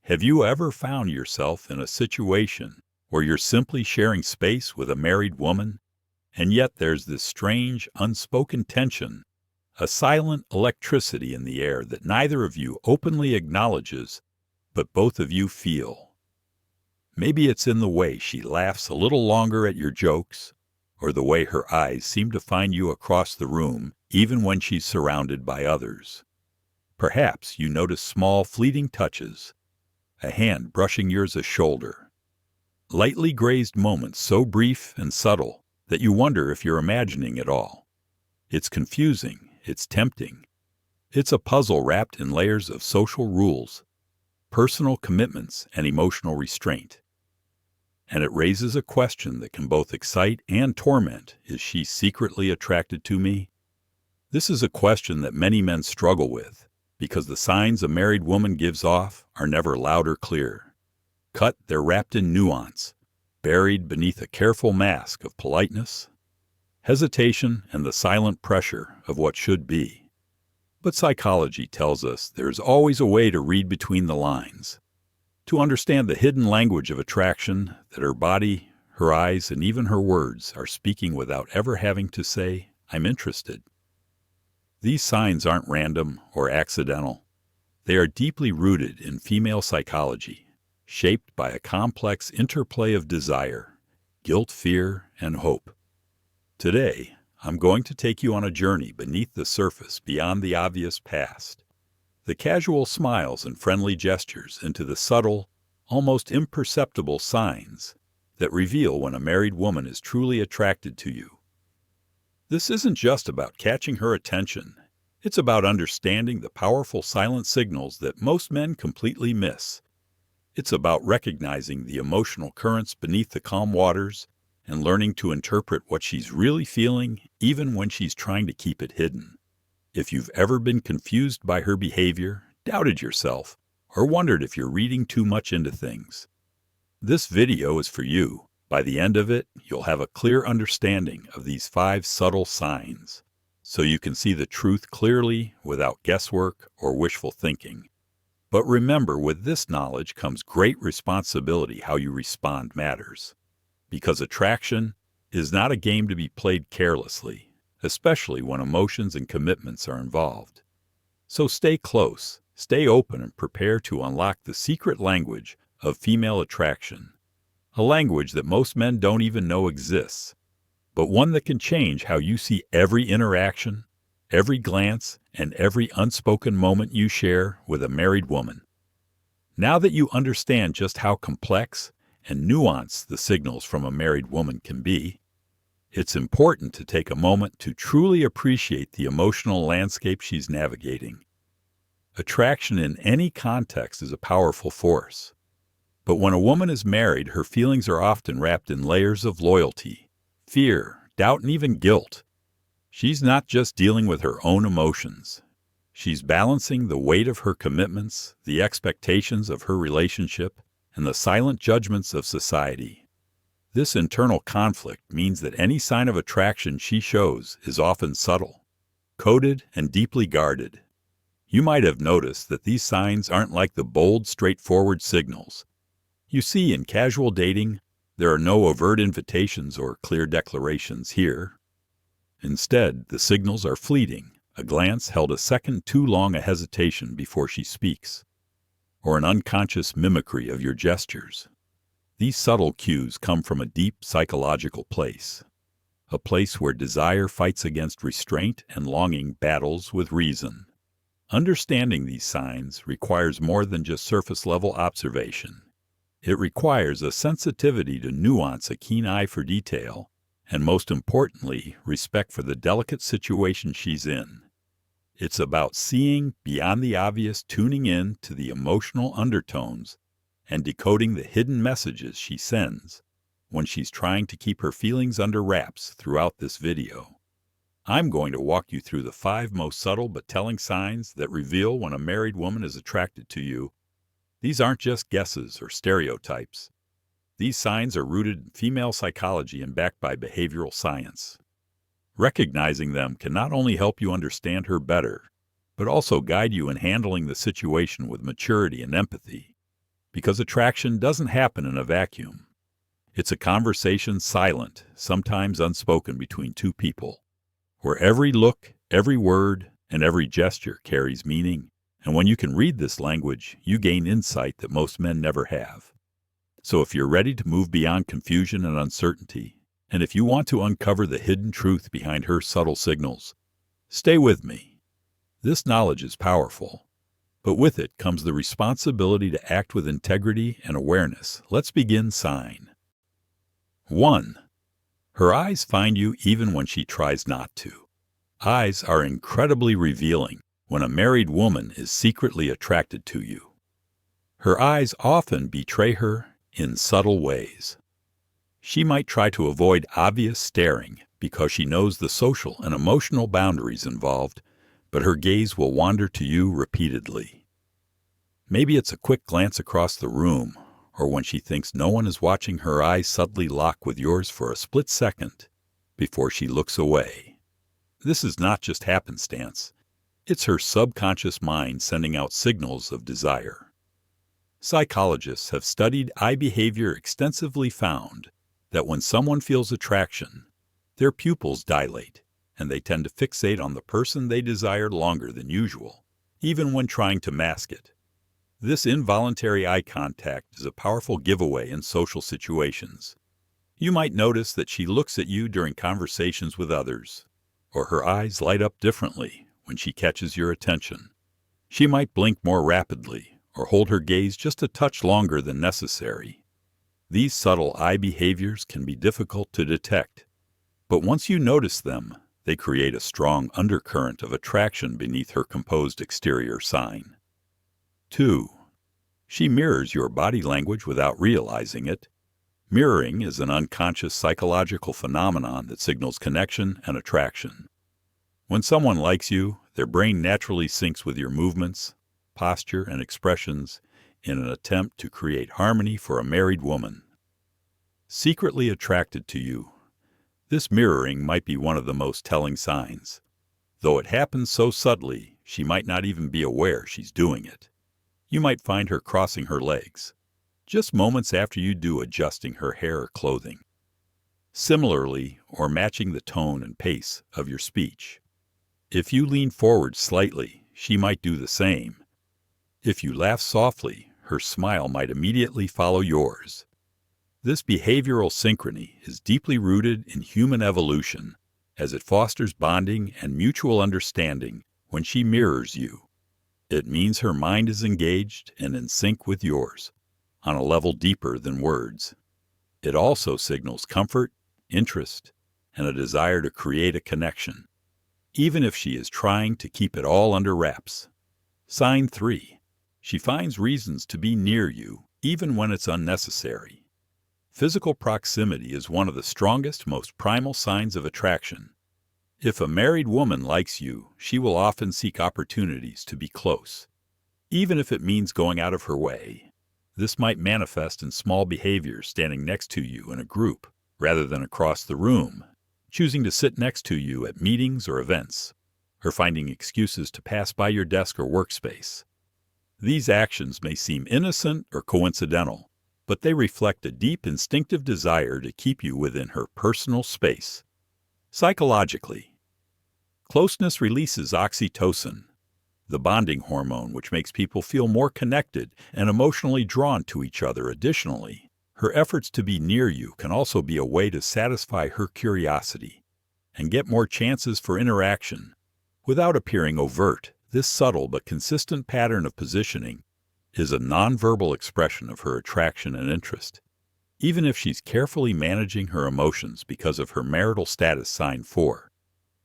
Have you ever found yourself in a situation where you're simply sharing space with a married woman, and yet there's this strange, unspoken tension, a silent electricity in the air that neither of you openly acknowledges, but both of you feel? Maybe it's in the way she laughs a little longer at your jokes, or the way her eyes seem to find you across the room even when she's surrounded by others. Perhaps you notice small, fleeting touches, a hand brushing yours a shoulder, lightly grazed moments so brief and subtle that you wonder if you're imagining it all. It's confusing, it's tempting. It's a puzzle wrapped in layers of social rules, personal commitments, and emotional restraint. And it raises a question that can both excite and torment. Is she secretly attracted to me? This is a question that many men struggle with, because the signs a married woman gives off are never loud or clear. They're wrapped in nuance, buried beneath a careful mask of politeness, hesitation, and the silent pressure of what should be. But psychology tells us there's always a way to read between the lines, to understand the hidden language of attraction that her body, her eyes, and even her words are speaking without ever having to say, "I'm interested." These signs aren't random or accidental. They are deeply rooted in female psychology, shaped by a complex interplay of desire, guilt, fear, and hope. Today, I'm going to take you on a journey beneath the surface, beyond the obvious past, the casual smiles and friendly gestures, into the subtle, almost imperceptible signs that reveal when a married woman is truly attracted to you. This isn't just about catching her attention. It's about understanding the powerful silent signals that most men completely miss. It's about recognizing the emotional currents beneath the calm waters and learning to interpret what she's really feeling, even when she's trying to keep it hidden. If you've ever been confused by her behavior, doubted yourself, or wondered if you're reading too much into things, this video is for you. By the end of it, you'll have a clear understanding of these 5 subtle signs, so you can see the truth clearly without guesswork or wishful thinking. But remember, with this knowledge comes great responsibility. How you respond matters, because attraction is not a game to be played carelessly, especially when emotions and commitments are involved. So stay close, stay open, and prepare to unlock the secret language of female attraction. A language that most men don't even know exists, but one that can change how you see every interaction, every glance, and every unspoken moment you share with a married woman. Now that you understand just how complex and nuanced the signals from a married woman can be, it's important to take a moment to truly appreciate the emotional landscape she's navigating. Attraction in any context is a powerful force. But when a woman is married, her feelings are often wrapped in layers of loyalty, fear, doubt, and even guilt. She's not just dealing with her own emotions. She's balancing the weight of her commitments, the expectations of her relationship, and the silent judgments of society. This internal conflict means that any sign of attraction she shows is often subtle, coded, and deeply guarded. You might have noticed that these signs aren't like the bold, straightforward signals you see in casual dating. There are no overt invitations or clear declarations here. Instead, the signals are fleeting, a glance held a second too long, a hesitation before she speaks, or an unconscious mimicry of your gestures. These subtle cues come from a deep psychological place, a place where desire fights against restraint and longing battles with reason. Understanding these signs requires more than just surface-level observation. It requires a sensitivity to nuance, a keen eye for detail, and most importantly, respect for the delicate situation she's in. It's about seeing beyond the obvious, tuning in to the emotional undertones, and decoding the hidden messages she sends when she's trying to keep her feelings under wraps. Throughout this video, I'm going to walk you through the 5 most subtle but telling signs that reveal when a married woman is attracted to you. These aren't just guesses or stereotypes. These signs are rooted in female psychology and backed by behavioral science. Recognizing them can not only help you understand her better, but also guide you in handling the situation with maturity and empathy. because attraction doesn't happen in a vacuum. It's a conversation silent, sometimes unspoken between two people, where every look, every word, and every gesture carries meaning. And when you can read this language, you gain insight that most men never have. So if you're ready to move beyond confusion and uncertainty, and if you want to uncover the hidden truth behind her subtle signals, stay with me. This knowledge is powerful, but with it comes the responsibility to act with integrity and awareness. Let's begin. Sign 1. Her eyes find you even when she tries not to. Eyes are incredibly revealing when a married woman is secretly attracted to you. Her eyes often betray her in subtle ways. She might try to avoid obvious staring because she knows the social and emotional boundaries involved, but her gaze will wander to you repeatedly. Maybe it's a quick glance across the room, or when she thinks no one is watching, her eyes suddenly lock with yours for a split second before she looks away. This is not just happenstance. It's her subconscious mind sending out signals of desire. Psychologists have studied eye behavior extensively, found that when someone feels attraction, their pupils dilate, and they tend to fixate on the person they desire longer than usual, even when trying to mask it. This involuntary eye contact is a powerful giveaway in social situations. You might notice that she looks at you during conversations with others, or her eyes light up differently when she catches your attention. She might blink more rapidly, or hold her gaze just a touch longer than necessary. These subtle eye behaviors can be difficult to detect, but once you notice them, they create a strong undercurrent of attraction beneath her composed exterior sign. 2. She mirrors your body language without realizing it. Mirroring is an unconscious psychological phenomenon that signals connection and attraction. When someone likes you, their brain naturally syncs with your movements, posture, and expressions in an attempt to create harmony for a married woman. Secretly attracted to you, this mirroring might be one of the most telling signs. Though it happens so subtly, she might not even be aware she's doing it. You might find her crossing her legs, just moments after you do, adjusting her hair or clothing. Similarly, or matching the tone and pace of your speech. If you lean forward slightly, she might do the same. If you laugh softly, her smile might immediately follow yours. This behavioral synchrony is deeply rooted in human evolution, as it fosters bonding and mutual understanding. When she mirrors you, it means her mind is engaged and in sync with yours, on a level deeper than words. It also signals comfort, interest, and a desire to create a connection, even if she is trying to keep it all under wraps. Sign 3. She finds reasons to be near you, even when it's unnecessary. Physical proximity is one of the strongest, most primal signs of attraction. If a married woman likes you, she will often seek opportunities to be close, even if it means going out of her way. This might manifest in small behaviors, standing next to you in a group rather than across the room, choosing to sit next to you at meetings or events, or finding excuses to pass by your desk or workspace. These actions may seem innocent or coincidental, but they reflect a deep instinctive desire to keep you within her personal space. Psychologically, closeness releases oxytocin, the bonding hormone which makes people feel more connected and emotionally drawn to each other. Additionally, her efforts to be near you can also be a way to satisfy her curiosity and get more chances for interaction without appearing overt. This subtle but consistent pattern of positioning is a nonverbal expression of her attraction and interest, even if she's carefully managing her emotions because of her marital status. Sign 4.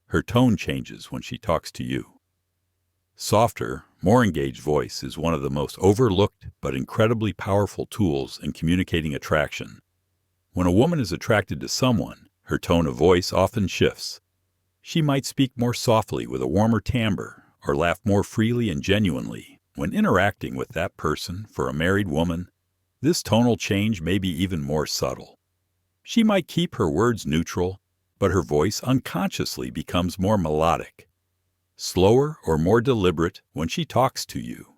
Her tone changes when she talks to you. Softer, more engaged voice is one of the most overlooked but incredibly powerful tools in communicating attraction. When a woman is attracted to someone, her tone of voice often shifts. She might speak more softly with a warmer timbre, or laugh more freely and genuinely when interacting with that person. For a married woman, this tonal change may be even more subtle. She might keep her words neutral, but her voice unconsciously becomes more melodic, slower or more deliberate when she talks to you.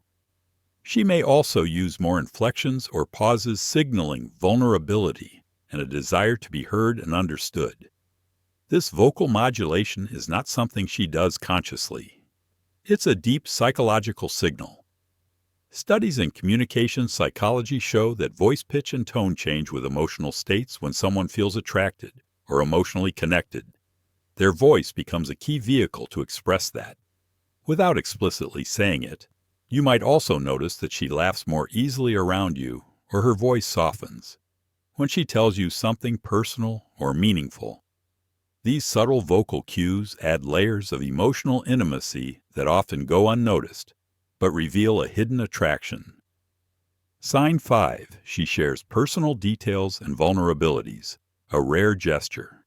She may also use more inflections or pauses signaling vulnerability and a desire to be heard and understood. This vocal modulation is not something she does consciously. It's a deep psychological signal. Studies in communication psychology show that voice pitch and tone change with emotional states when someone feels attracted or emotionally connected. Their voice becomes a key vehicle to express that. Without explicitly saying it, you might also notice that she laughs more easily around you or her voice softens when she tells you something personal or meaningful. These subtle vocal cues add layers of emotional intimacy that often go unnoticed, but reveal a hidden attraction. Sign 5. She shares personal details and vulnerabilities, a rare gesture.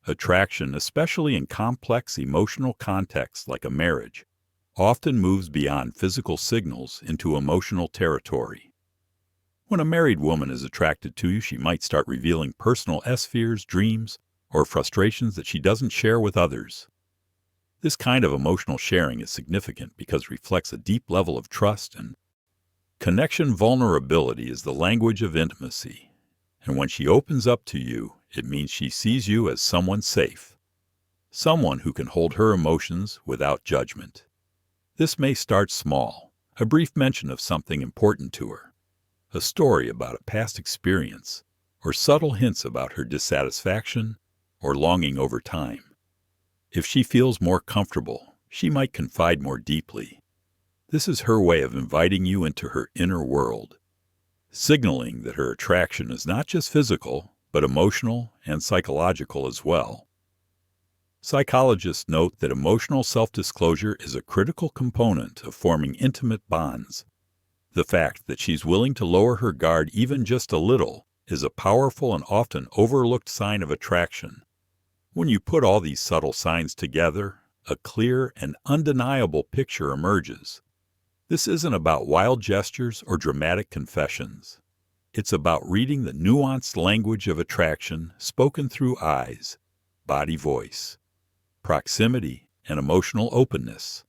Attraction, especially in complex emotional contexts like a marriage, often moves beyond physical signals into emotional territory. When a married woman is attracted to you, she might start revealing personal fears, dreams, or frustrations that she doesn't share with others. This kind of emotional sharing is significant because it reflects a deep level of trust and connection. Vulnerability is the language of intimacy, and when she opens up to you, it means she sees you as someone safe, someone who can hold her emotions without judgment. This may start small, a brief mention of something important to her, a story about a past experience, or subtle hints about her dissatisfaction or longing over time. If she feels more comfortable, she might confide more deeply. This is her way of inviting you into her inner world, signaling that her attraction is not just physical, but emotional and psychological as well. Psychologists note that emotional self-disclosure is a critical component of forming intimate bonds. The fact that she's willing to lower her guard even just a little is a powerful and often overlooked sign of attraction. When you put all these subtle signs together, a clear and undeniable picture emerges. This isn't about wild gestures or dramatic confessions. It's about reading the nuanced language of attraction spoken through eyes, body voice, proximity, and emotional openness.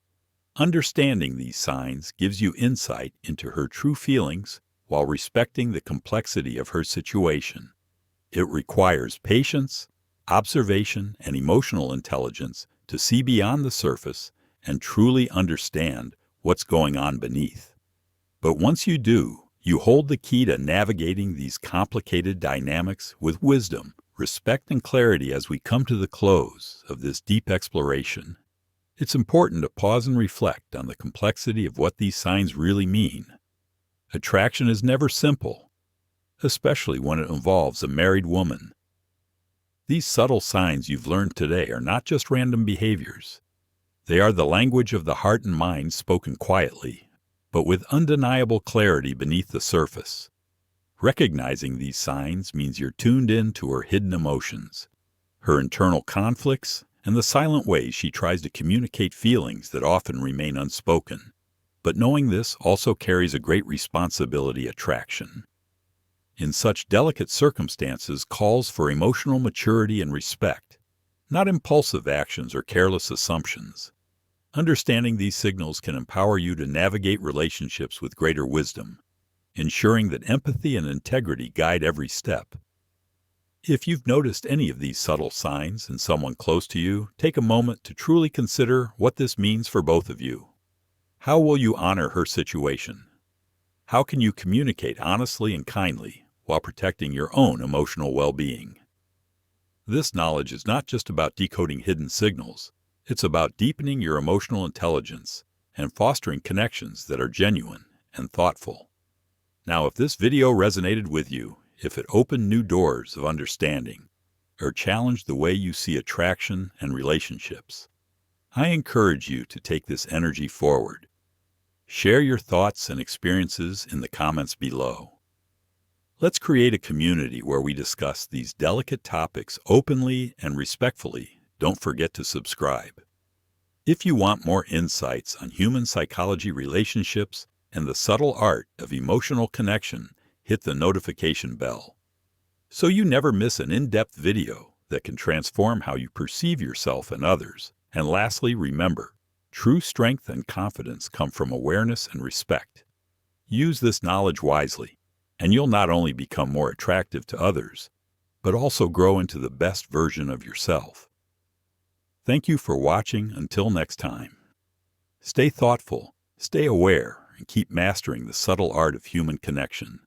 Understanding these signs gives you insight into her true feelings while respecting the complexity of her situation. It requires patience, observation, and emotional intelligence to see beyond the surface and truly understand what's going on beneath. But once you do, you hold the key to navigating these complicated dynamics with wisdom, respect, and clarity. As we come to the close of this deep exploration, it's important to pause and reflect on the complexity of what these signs really mean. Attraction is never simple, especially when it involves a married woman. These subtle signs you've learned today are not just random behaviors. They are the language of the heart and mind spoken quietly, but with undeniable clarity beneath the surface. Recognizing these signs means you're tuned in to her hidden emotions, her internal conflicts, and the silent ways she tries to communicate feelings that often remain unspoken. But knowing this also carries a great responsibility. Attraction, in such delicate circumstances, calls for emotional maturity and respect, not impulsive actions or careless assumptions. Understanding these signals can empower you to navigate relationships with greater wisdom, ensuring that empathy and integrity guide every step. If you've noticed any of these subtle signs in someone close to you, take a moment to truly consider what this means for both of you. How will you honor her situation? How can you communicate honestly and kindly while protecting your own emotional well-being? This knowledge is not just about decoding hidden signals. It's about deepening your emotional intelligence and fostering connections that are genuine and thoughtful. Now, if this video resonated with you, if it opened new doors of understanding, or challenged the way you see attraction and relationships, I encourage you to take this energy forward. Share your thoughts and experiences in the comments below. Let's create a community where we discuss these delicate topics openly and respectfully. Don't forget to subscribe. If you want more insights on human psychology, relationships, and the subtle art of emotional connection, hit the notification bell so you never miss an in-depth video that can transform how you perceive yourself and others. And lastly, remember, true strength and confidence come from awareness and respect, Use this knowledge wisely, and you'll not only become more attractive to others, but also grow into the best version of yourself. Thank you for watching. Until next time. Stay thoughtful, stay aware, and keep mastering the subtle art of human connection.